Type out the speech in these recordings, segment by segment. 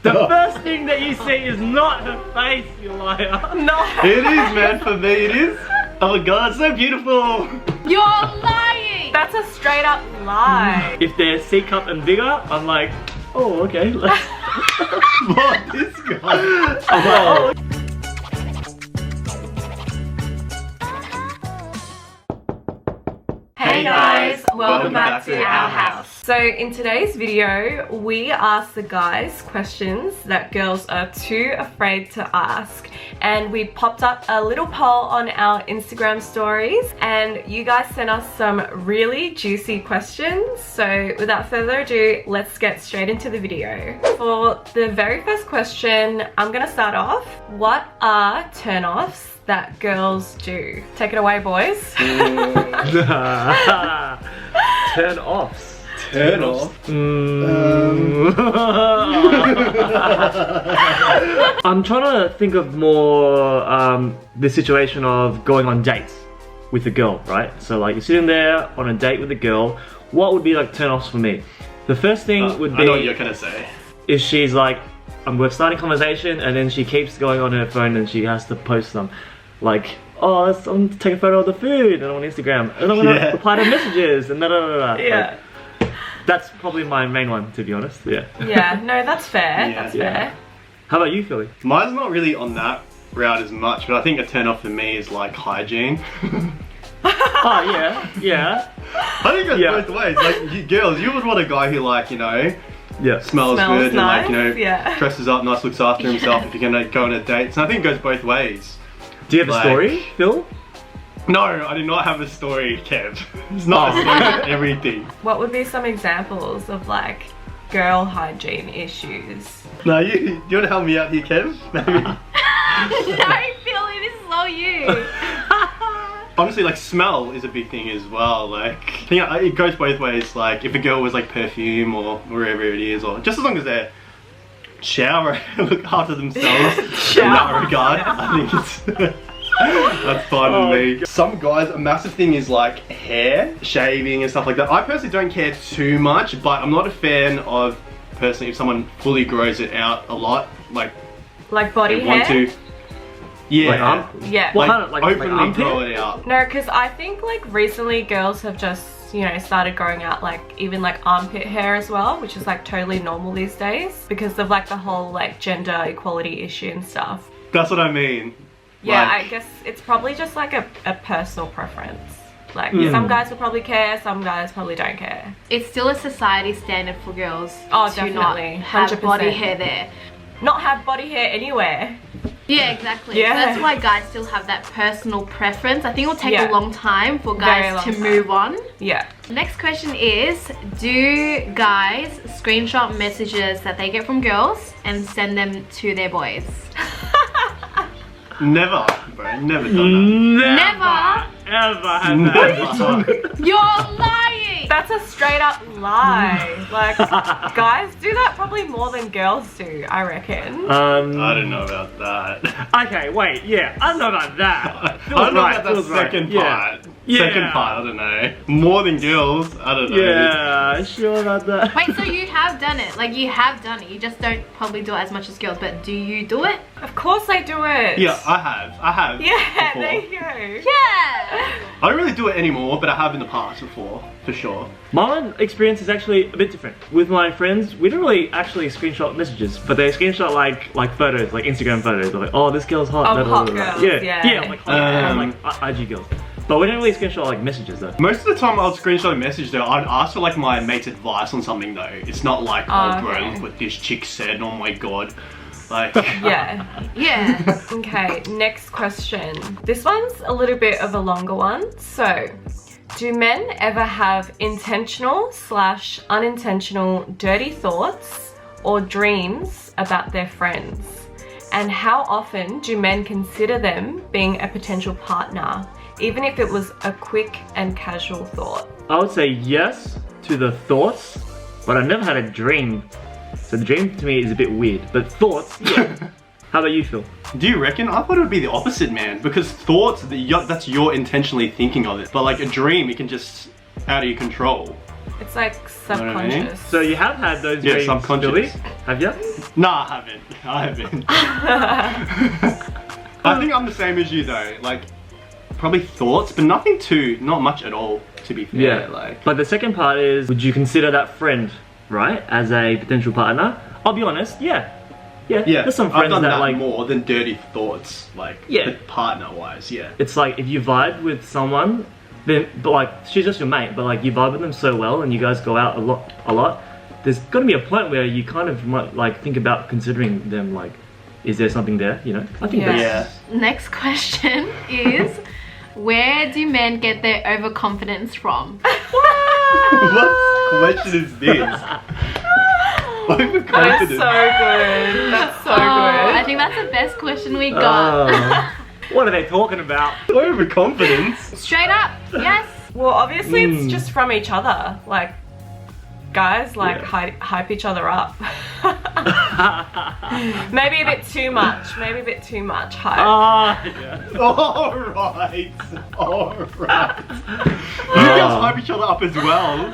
The first thing that you see is not her face, you liar. No. It is, man. For me, it is. Oh my god, it's so beautiful. You're lying! That's a straight up lie. If they're C cup and bigger, I'm like, oh, okay. What? This guy. I'm like, oh. Hey guys, welcome back to our house. So in today's video, we ask the guys questions that girls are too afraid to ask, and we popped up a little poll on our Instagram stories, and you guys sent us some really juicy questions. So without further ado, let's get straight into the video. For the very first question, I'm gonna start off. What are turn-offs that girls do? Take it away, boys. Turn-offs. Turn off. I'm trying to think of more the situation of going on dates with a girl, right? So like you're sitting there on a date with a girl. What would be like turn-offs for me? The first thing would be, I know what you're gonna say. If she's like, we're starting a conversation and then she keeps going on her phone and she has to post them. Like, oh, I'm gonna take a photo of the food and on Instagram and I'm gonna reply to messages and da da da da. Yeah. Like, that's probably my main one, to be honest. Yeah. Yeah, no, that's fair. Yeah. That's fair. How about you, Philly? Mine's not really on that route as much, but I think a turn off for me is like hygiene. Oh yeah, yeah. I think it goes both ways. Like you girls, you would want a guy who like, you know, Yeah. smells nice, good and like, you know, yeah. dresses up nice, looks after himself if you're gonna go on a date. So I think it goes both ways. Do you have a story, Phil? No, I do not have a story, Kev. It's not a story of everything. What would be some examples of like girl hygiene issues? No, you want to help me out here, Kev? Maybe. No, Philly, this is all you. Honestly, like smell is a big thing as well. Like, I think it goes both ways. Like, if a girl was like perfume or wherever it is, or just as long as they're shower, look after themselves in that regard, I think it's that's fine with me. Some guys, a massive thing is like hair, shaving and stuff like that. I personally don't care too much, but I'm not a fan of personally if someone fully grows it out a lot, like body they hair? want to. Yeah. Yeah. Like openly armpit? grow it out. No, because I think like recently girls have just, you know, started growing out like even like armpit hair as well, which is like totally normal these days because of like the whole like gender equality issue and stuff. That's what I mean. Yeah, Like- I guess it's probably just like a personal preference. Like some guys will probably care, some guys probably don't care. It's still a society standard for girls Oh, to definitely. not have 100%. body hair there. Not have body hair anywhere. Yeah, exactly. Yeah. So that's why guys still have that personal preference. I think it'll take Yeah. a long time for Very guys long to time. move on. Yeah. Next question is, do guys screenshot messages that they get from girls and send them to their boys? Never, bro. Never done Never. Ever had that. that. You're lying! That's a straight up lie. Like, guys do that probably more than girls do, I reckon. I don't know about that. Okay, wait, yeah, I don't know about that. I don't know about that Feels right. second Yeah. part. Yeah. Second part, I don't know. More than girls, I don't know. Yeah, sure about that. Wait, so you have done it. Like, you have done it. You just don't probably do it as much as girls, but do you do it? Of course I do it. Yeah, I have. Yeah, before. there you go. Yeah! I don't really do it anymore, but I have in the past before, for sure. My experience is actually a bit different. With my friends, we don't really actually screenshot messages, but they screenshot like photos, like Instagram photos. They're like, oh, this girl's hot. Oh, blah, blah, hot blah, blah. girls, Yeah, yeah. like hot, like IG girls. But we don't really screenshot like messages though. Most of the time I'll screenshot a message though, I'd ask for like my mate's advice on something though. It's not like, oh bro, okay. look what this chick said, oh my god. Like, Yeah. Yeah. Okay, next question. This one's a little bit of a longer one. So, do men ever have intentional/unintentional dirty thoughts or dreams about their friends? And how often do men consider them being a potential partner, even if it was a quick and casual thought? I would say yes to the thoughts, but I never had a dream. So the dream to me is a bit weird, but thoughts, yeah. How about you, Phil? do you reckon? I thought it would be the opposite, man. Because thoughts, that's you're intentionally thinking of it. But like a dream, it can just out of your control. It's like know what I mean? subconscious. So you have had those Yeah, dreams, subconscious. Billy? Have you? Nah, I haven't. I think I'm the same as you though. Like, probably thoughts, but not much at all, to be fair. Yeah. Like, But the second part is, would you consider that friend, right, as a potential partner? I'll be honest, yeah. Yeah, yeah, there's some I've friends done that like, more than dirty thoughts, like, Yeah. partner-wise, yeah. it's like if you vibe with someone, then, but like, she's just your mate, but like you vibe with them so well and you guys go out a lot, there's gonna be a point where you kind of might like think about considering them, like, is there something there, you know? I think Yeah. that's... Next question is, where do men get their overconfidence from? What question is this? That is Overconfidence. so good. That's so Oh, I good. think that's the best question we got. What are they talking about? Overconfidence? Straight up, yes. Well, obviously it's just from each other. Like, guys like Yeah. hype each other up. Maybe a bit too much. Hype. Yeah. Alright. You guys hype each other up as well.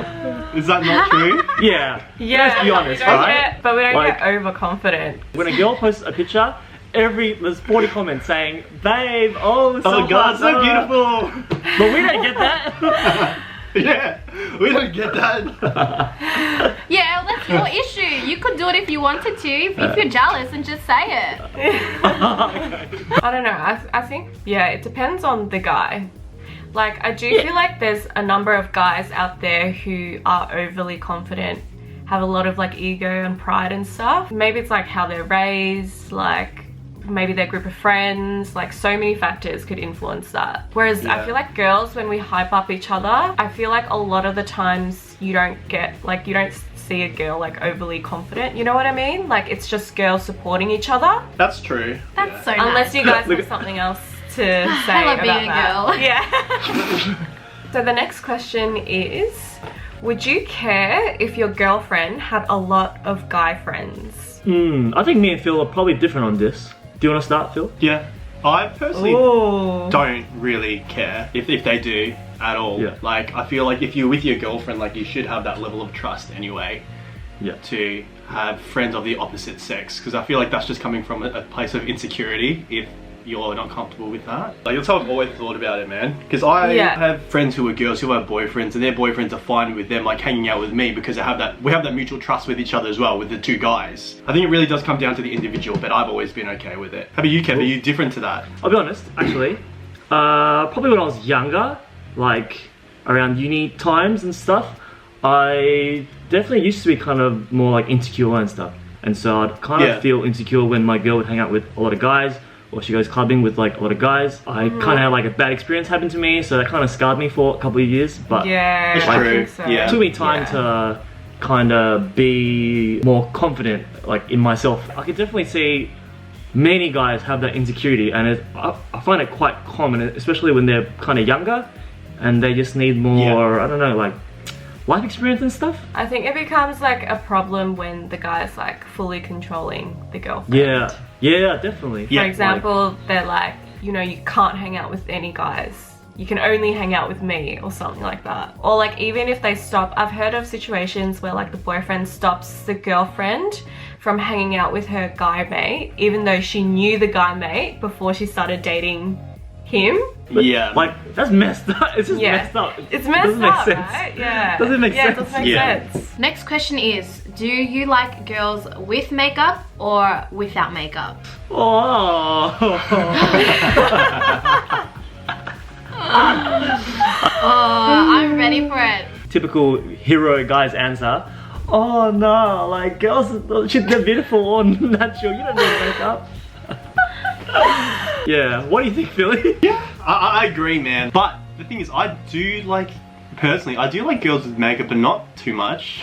Is that not true? Yeah. Yeah, Let's be honest, we don't right? get, but we don't Like- get overconfident. When a girl posts a picture, there's 40 comments saying, babe, oh, so Oh god, hot, so beautiful. But we don't get that. Yeah, we don't get that. Yeah, well, that's your issue. You could do it if you wanted to. If you're jealous, and just say it. I don't know. I think, yeah, it depends on the guy. Like, I do feel like there's a number of guys out there who are overly confident, have a lot of like ego and pride and stuff. Maybe it's like how they're raised, like maybe their group of friends, like so many factors could influence that. Whereas I feel like girls, when we hype up each other, I feel like a lot of the times you don't see a girl like overly confident, you know what I mean? Like, it's just girls supporting each other. That's true. That's so Unless nice. you guys have something else to say I love about being a that. girl. Yeah. So the next question is, would you care if your girlfriend had a lot of guy friends? I think me and Phil are probably different on this. Do you want to start, Phil? Yeah. I personally Oh. don't really care if they do at all. Yeah. Like, I feel like if you're with your girlfriend, like, you should have that level of trust anyway Yeah. to have friends of the opposite sex, because I feel like that's just coming from a place of insecurity if you're not comfortable with that. Like, that's how I've always thought about it, man. Because I have friends who are girls who have boyfriends, and their boyfriends are fine with them like hanging out with me because we have that mutual trust with each other as well, with the two guys. I think it really does come down to the individual, but I've always been okay with it. How about you, Kev? Are you different to that? I'll be honest, actually. Probably when I was younger, like around uni times and stuff, I definitely used to be kind of more like insecure and stuff. And so I'd kind of feel insecure when my girl would hang out with a lot of guys, or she goes clubbing with like a lot of guys. I kind of had like a bad experience happen to me, so that kind of scarred me for a couple of years. But Yeah, It's I true. think so. Yeah. it took me time to kind of be more confident like in myself. I could definitely see many guys have that insecurity, and I find it quite common, especially when they're kind of younger and they just need more, I don't know, like life experience and stuff. I think it becomes like a problem when the guy's like fully controlling the girlfriend. Yeah, definitely. For example, they're like, you know, you can't hang out with any guys. You can only hang out with me, or something like that. Or like, even if they stop, I've heard of situations where like the boyfriend stops the girlfriend from hanging out with her guy mate, even though she knew the guy mate before she started dating him. Yeah. Like, that's messed up. It's just messed up. It's messed doesn't make up, sense. right? Yeah. Doesn't make Yeah, it sense. doesn't make sense. Next question is, do you like girls with makeup or without makeup? Oh. Oh, I'm ready for it. Typical hero guy's answer. Oh no, like girls, they're beautiful or natural. You don't need makeup. Yeah, what do you think, Philly? Yeah, I agree, man. But the thing is, I do like girls with makeup, but not too much.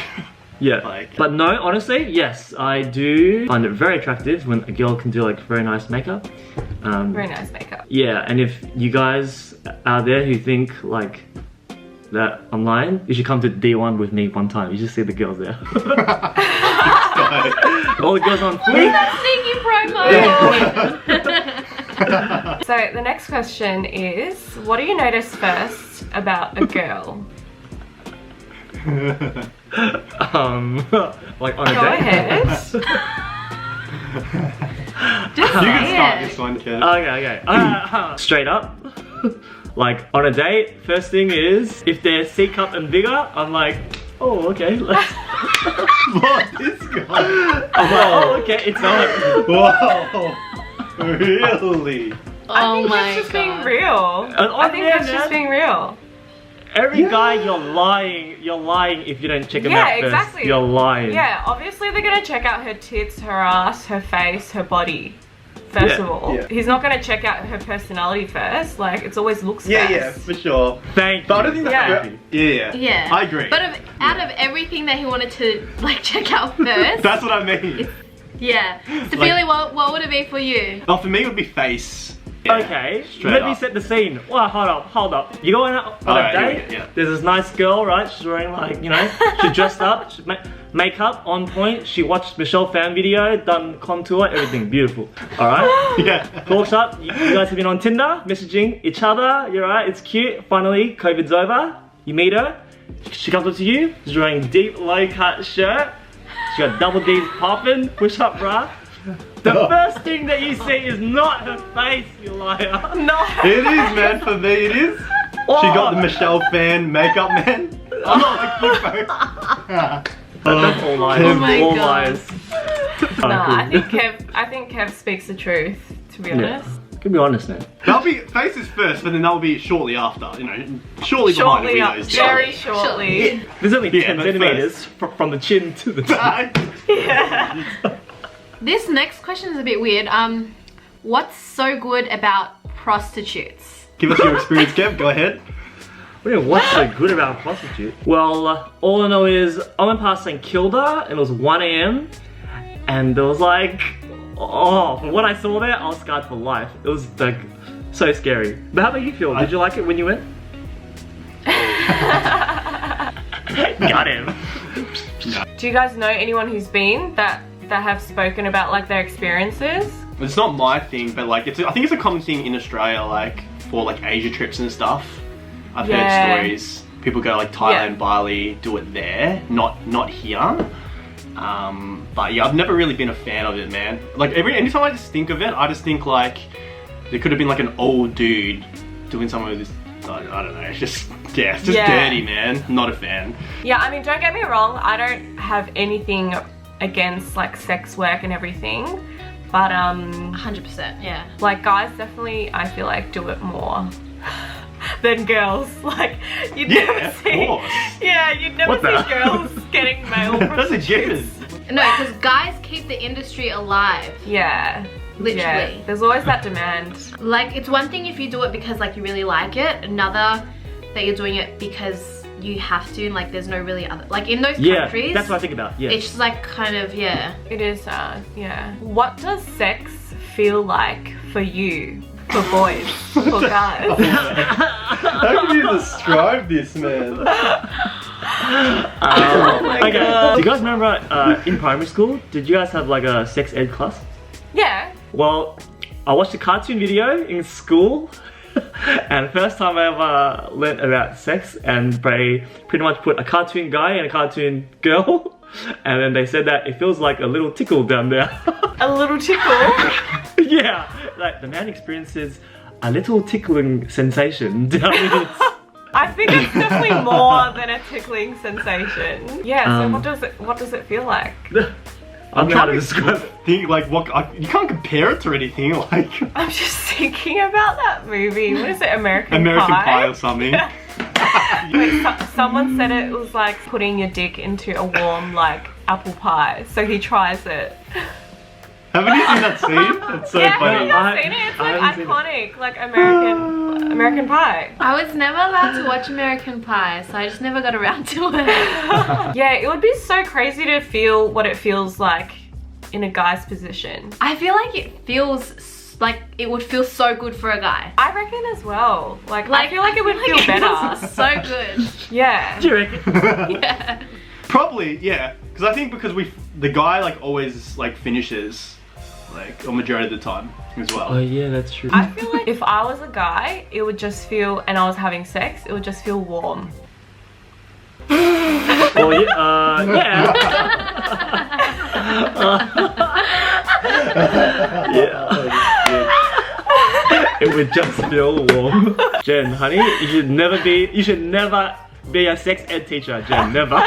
Yeah, Like- but no, honestly, yes, I do find it very attractive when a girl can do like very nice makeup. Very nice makeup. Yeah, and if you guys out there who think like that I'm lying, you should come to D1 with me one time. You just see the girls there. All the girls on fleek. Sneaky promo. So the next question is, what do you notice first about a girl? Like on a Go date. ahead. Just You can start this one, Kev. Okay. Straight up. Like on a date, first thing is if they're C cup and bigger, I'm like, oh okay, let's. What? This guy? I'm like, oh okay, it's on. Whoa. Really? I think my that's just being god. real. I think that's just being real. Every guy, you're lying. You're lying if you don't check them out first. Exactly. You're lying. Yeah, obviously they're gonna check out her tits, her ass, her face, her body. First of all, he's not gonna check out her personality first. Like it's always looks. Yeah, first. for sure. Thank you. But I don't think that's Yeah. I agree. But out of everything that he wanted to like check out first, That's what I mean. yeah. So Billy, what would it be for you? Oh, for me it would be face. Yeah, Okay, straight let me up. set the scene. Well, hold up. You're going out on a Alright, here we date. go, yeah. There's this nice girl, right? She's wearing like, you know, she's dressed up, she's makeup on point. She watched Michelle fan video, done contour, everything beautiful. All right. Yeah. Walks up. You guys have been on Tinder, messaging each other. You're right. It's cute. Finally, COVID's over. You meet her. She comes up to you. She's wearing deep low cut shirt. She got double D's popping. Push up bra. The first thing that you see is not her face, you liar. No. It is, man. For me, it is. Oh. She got the Michelle fan makeup, man. I'm not like you, folks. That's all lies. Oh my all God. lies. No, I think Kev speaks the truth. To be honest. Can be honest, man. That'll be faces first, but then that'll be shortly after. You know, shortly behind Shortly the up, videos. very shortly. There's only 10 but centimeters from the chin to the top. Yeah. This next question is a bit weird. What's so good about prostitutes? Give us your experience, Kev. Go ahead. What's so good about a prostitute? Well, all I know is I went past St Kilda and it was 1 AM and there was like, oh, from what I saw there, I was scarred for life. It was like so scary. But how about you, Phil? Did you like it when you went? Got him. Do you guys know anyone who's been that have spoken about like their experiences? It's not my thing, but like I think it's a common thing in Australia, like for like Asia trips and stuff. I've heard stories. People go like Thailand, Bali, do it there, not here. But yeah, I've never really been a fan of it, man. Like anytime I just think of it, I just think like there could have been like an old dude doing some of this. I don't know. It's just dirty, man. Not a fan. Yeah, I mean, don't get me wrong. I don't have anything against like sex work and everything, but 100%, yeah. like guys definitely, I feel like, do it more than girls. Like you'd never see. Of course. Yeah, you'd never What the? see girls getting male That's a prostitutes. given. No, because guys keep the industry alive. Yeah. Literally. Yeah. There's always that demand. Like, it's one thing if you do it because like you really like it, another that you're doing it because you have to, and like there's no really other, like in those countries, that's what I think about. Yeah. it's just like kind of, yeah. It is, yeah. What does sex feel like for you? For boys? For guys? How can you describe this, man? Okay. Do you guys remember in primary school, did you guys have like a sex ed class? Yeah. Well, I watched a cartoon video in school and the first time I ever learnt about sex, and they pretty much put a cartoon guy and a cartoon girl and then they said that it feels like a little tickle down there. A little tickle? Yeah, like the man experiences a little tickling sensation down his... I think it's definitely more than a tickling sensation. Yeah, so what does it feel like? I'm trying to describe it. Think like you can't compare it to anything. Like I'm just thinking about that movie. What is it, American Pie or something. Wait, someone said it was like putting your dick into a warm like apple pie. So he tries it. Haven't you seen that scene? It's so Yeah, funny. have you seen it? It's I like haven't seen iconic, like American Pie. I was never allowed to watch American Pie, so I just never got around to it. Yeah, it would be so crazy to feel what it feels like in a guy's position. I feel like it feels like it would feel so good for a guy. I reckon as well. Like I feel like it would feel better. So good. Yeah. Do you reckon? Yeah. Probably, yeah. Because I think the guy like always like finishes like a majority of the time as well. Oh yeah, that's true. I feel like if I was a guy, it would just feel, and I was having sex, it would just feel warm. Well, yeah. Yeah. It would just feel warm. Jen, honey, you should never be a sex ed teacher, Jen, never.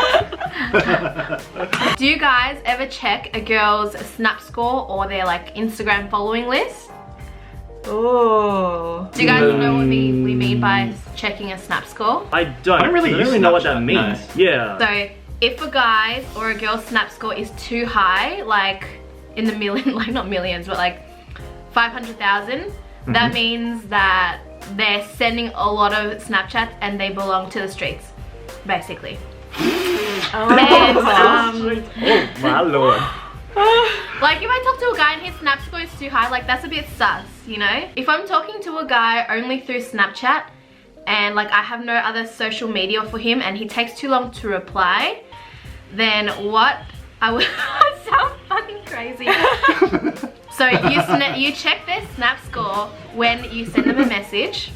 Do you guys ever check a girl's Snap score or their like Instagram following list? Oh. Do you guys know what we mean by checking a Snap score? I don't really use know what that Snapchat, means. no. Yeah. So if a guy's or a girl's Snap score is too high, like in the million, like not millions, but like 500,000, that means that they're sending a lot of Snapchats and they belong to the streets, basically. Oh. And, Oh my lord. like if I talk to a guy and his Snap score is too high, like that's a bit sus, you know? If I'm talking to a guy only through Snapchat and like I have no other social media for him and he takes too long to reply, then what I would sound fucking crazy. So you check their Snap score when you send them a message,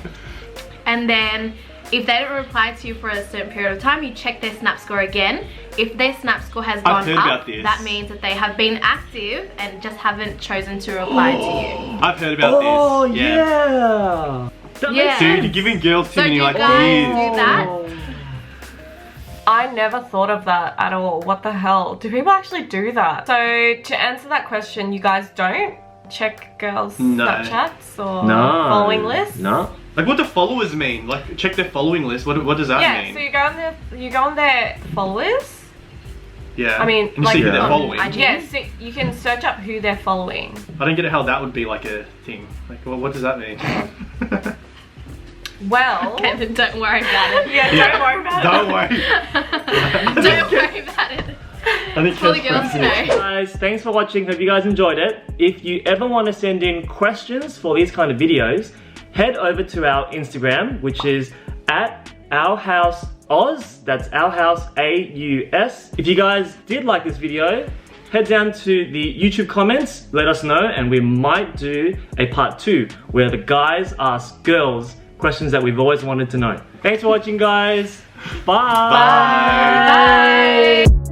and then if they don't reply to you for a certain period of time, you check their Snap score again. If their Snap score has gone up, that means that they have been active and just haven't chosen to reply to you. I've heard about this. Oh yeah. Yeah. Dude, you're giving girls too many do like guys these. do that? I never thought of that at all. What the hell? Do people actually do that? So to answer that question, you guys don't check girls' Snapchats or following lists? No. Like what do followers mean? Like check their following list. What does that Yeah, mean? so you go on their followers. Yeah. I mean, and like, see who they're on following. IG. Yeah, so you can search up who they're following. I don't get how that would be like a thing. Like, well, what does that mean? Well, Okay, then don't worry about it. yeah, don't worry about Don't it. worry. Don't worry about it. I think For the girls to know. Guys, thanks for watching. Hope you guys enjoyed it. If you ever want to send in questions for these kind of videos, head over to our Instagram, which is at ourhouseau. That's ourhouseau. If you guys did like this video, head down to the YouTube comments, let us know, and we might do a part 2 where the guys ask girls questions that we've always wanted to know. Thanks for watching, guys. Bye. Bye. Bye.